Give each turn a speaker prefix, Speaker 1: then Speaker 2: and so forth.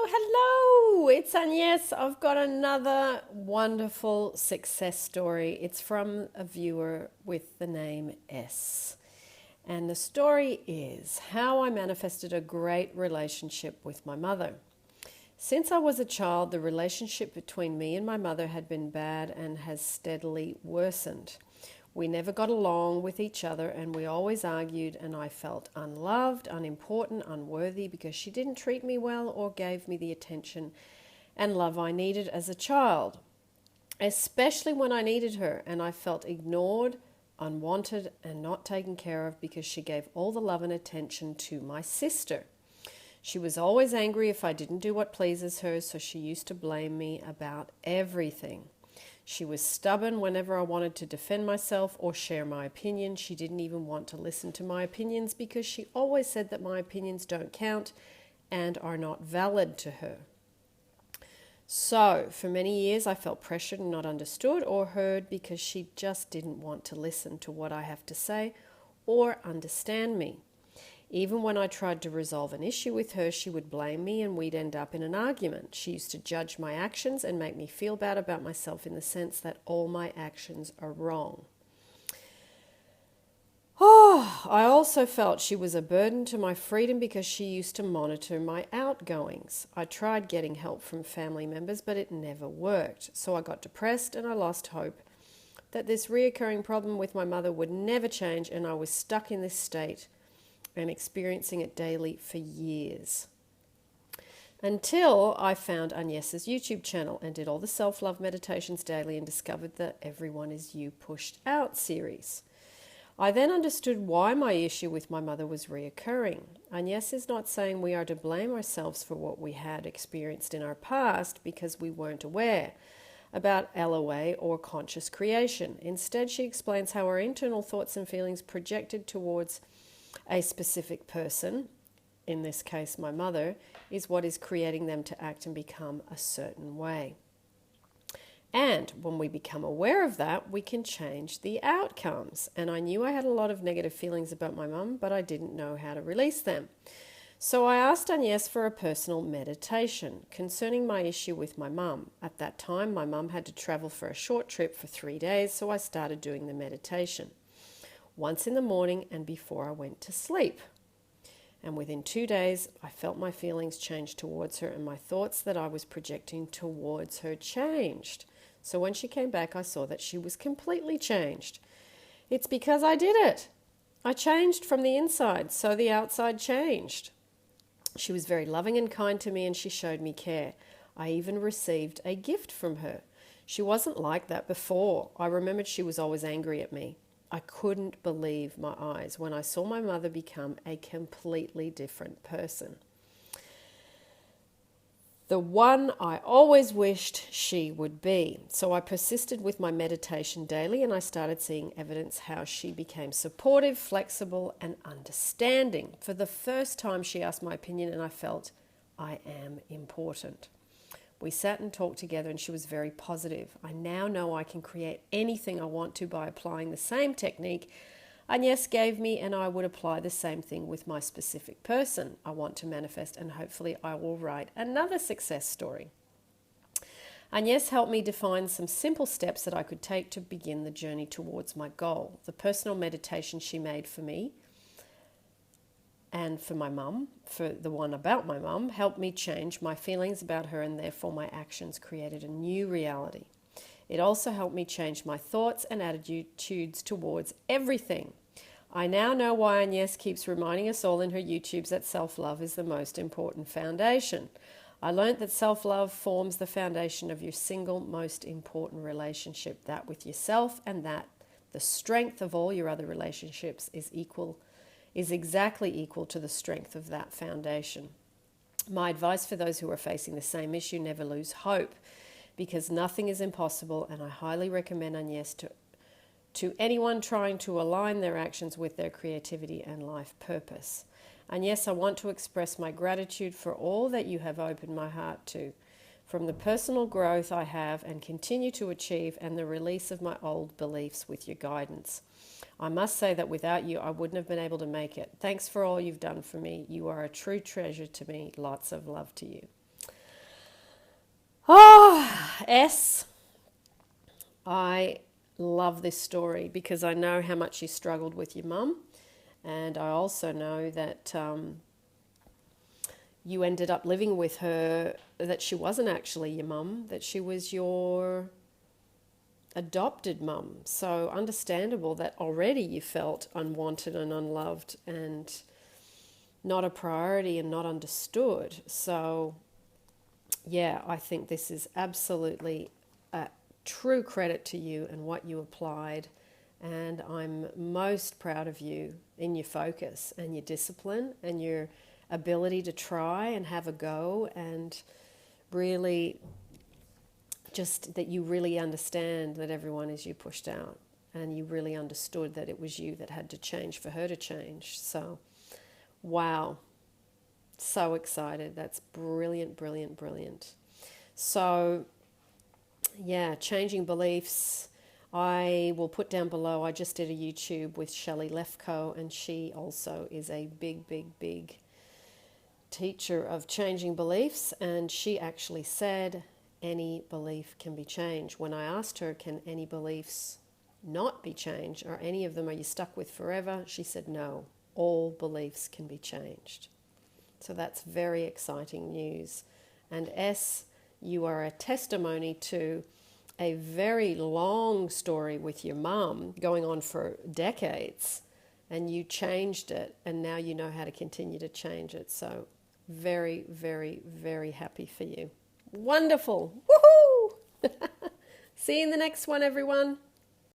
Speaker 1: Hello, it's Agnes. I've got another wonderful success story. It's from a viewer with the name S. And the story is how I manifested a great relationship with my mother. Since I was a child, the relationship between me and my mother had been bad and has steadily worsened. We never got along with each other and we always argued, and I felt unloved, unimportant, unworthy because she didn't treat me well or gave me the attention and love I needed as a child, especially when I needed her, and I felt ignored, unwanted, and not taken care of because she gave all the love and attention to my sister. She was always angry if I didn't do what pleases her, so she used to blame me about everything. She was stubborn whenever I wanted to defend myself or share my opinion. She didn't even want to listen to my opinions because she always said that my opinions don't count and are not valid to her. So, for many years I felt pressured and not understood or heard because she just didn't want to listen to what I have to say or understand me. Even when I tried to resolve an issue with her, she would blame me and we'd end up in an argument. She used to judge my actions and make me feel bad about myself in the sense that all my actions are wrong. I also felt she was a burden to my freedom because she used to monitor my outgoings. I tried getting help from family members, but it never worked. So I got depressed and I lost hope that this reoccurring problem with my mother would never change, and I was stuck in this state and experiencing it daily for years. Until I found Agnes's YouTube channel and did all the self-love meditations daily and discovered the Everyone Is You Pushed Out series. I then understood why my issue with my mother was reoccurring. Agnes is not saying we are to blame ourselves for what we had experienced in our past because we weren't aware about LOA or conscious creation. Instead, she explains how our internal thoughts and feelings projected towards a specific person, in this case my mother, is what is creating them to act and become a certain way. And when we become aware of that, we can change the outcomes. And I knew I had a lot of negative feelings about my mum, but I didn't know how to release them. So I asked Agnes for a personal meditation concerning my issue with my mum. At that time, my mum had to travel for a short trip for 3 days, so I started doing the meditation once in the morning and before I went to sleep. And within 2 days, I felt my feelings change towards her and my thoughts that I was projecting towards her changed. So when she came back, I saw that she was completely changed. It's because I did it. I changed from the inside, so the outside changed. She was very loving and kind to me, and she showed me care. I even received a gift from her. She wasn't like that before. I remembered she was always angry at me. I couldn't believe my eyes when I saw my mother become a completely different person. The one I always wished she would be. So I persisted with my meditation daily, and I started seeing evidence how she became supportive, flexible, and understanding. For the first time, she asked my opinion, and I felt I am important. We sat and talked together, and she was very positive. I now know I can create anything I want to by applying the same technique Agnes gave me, and I would apply the same thing with my specific person I want to manifest, and hopefully I will write another success story. Agnes helped me define some simple steps that I could take to begin the journey towards my goal. The personal meditation she made for me and for my mum, for the one about my mum, helped me change my feelings about her, and therefore my actions created a new reality. It also helped me change my thoughts and attitudes towards everything. I now know why Agnes keeps reminding us all in her YouTubes that self-love is the most important foundation. I learned that self-love forms the foundation of your single most important relationship, that with yourself, and that the strength of all your other relationships is exactly equal to the strength of that foundation. My advice for those who are facing the same issue: never lose hope, because nothing is impossible, and I highly recommend Agnes to anyone trying to align their actions with their creativity and life purpose. And yes, I want to express my gratitude for all that you have opened my heart to, from the personal growth I have and continue to achieve, and the release of my old beliefs with your guidance. I must say that without you, I wouldn't have been able to make it. Thanks for all you've done for me. You are a true treasure to me. Lots of love to you. Oh, S. I love this story because I know how much you struggled with your mum. And I also know that you ended up living with her, that she wasn't actually your mum, that she was your adopted mum. So understandable that already you felt unwanted and unloved and not a priority and not understood. So, yeah, I think this is absolutely a true credit to you and what you applied. And I'm most proud of you in your focus and your discipline and your ability to try and have a go, and really just that you really understand that everyone is you pushed out, and you really understood that it was you that had to change for her to change. So, wow, so excited. That's brilliant, brilliant, brilliant. So, yeah, changing beliefs. I will put down below, I just did a YouTube with Shelley Lefko, and she also is a big, big, big teacher of changing beliefs. And she actually said any belief can be changed. When I asked her, can any beliefs not be changed, or any of them are you stuck with forever? She said, no, all beliefs can be changed. So that's very exciting news. And S, you are a testimony to a very long story with your mum going on for decades, and you changed it, and now you know how to continue to change it. So very, very, very happy for you. Wonderful. Woohoo! See you in the next one, everyone.